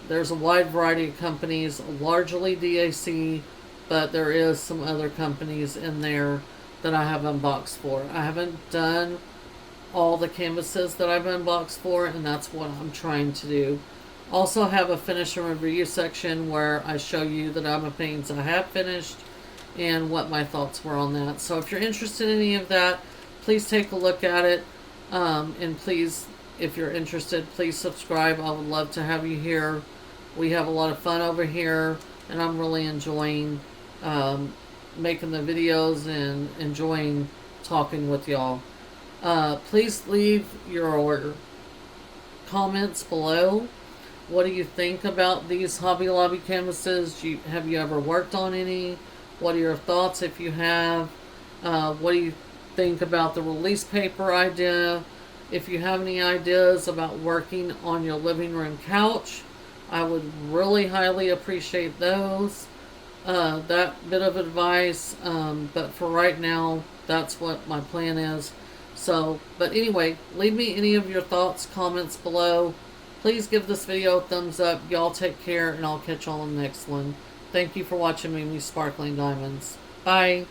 there's a wide variety of companies, largely DAC, but there is some other companies in there that I have unboxed for. I haven't done all the canvases that I've unboxed for, and that's what I'm trying to do. Also have a finish and review section where I show you the diamond paintings I have finished and what my thoughts were on that. So if you're interested in any of that, please take a look at it. And please, if you're interested, please subscribe. I would love to have you here. We have a lot of fun over here, and I'm really enjoying making the videos and enjoying talking with y'all. Please leave your comments below. What do you think about these Hobby Lobby canvases? Have you ever worked on any? What are your thoughts if you have? What do you think about the release paper idea? If you have any ideas about working on your living room couch, I would really highly appreciate those. That bit of advice. But for right now, that's what my plan is. So, but anyway, leave me any of your thoughts, comments below. Please give this video a thumbs up. Y'all take care, and I'll catch y'all on the next one. Thank you for watching Mimi's Sparkling Diamonds. Bye.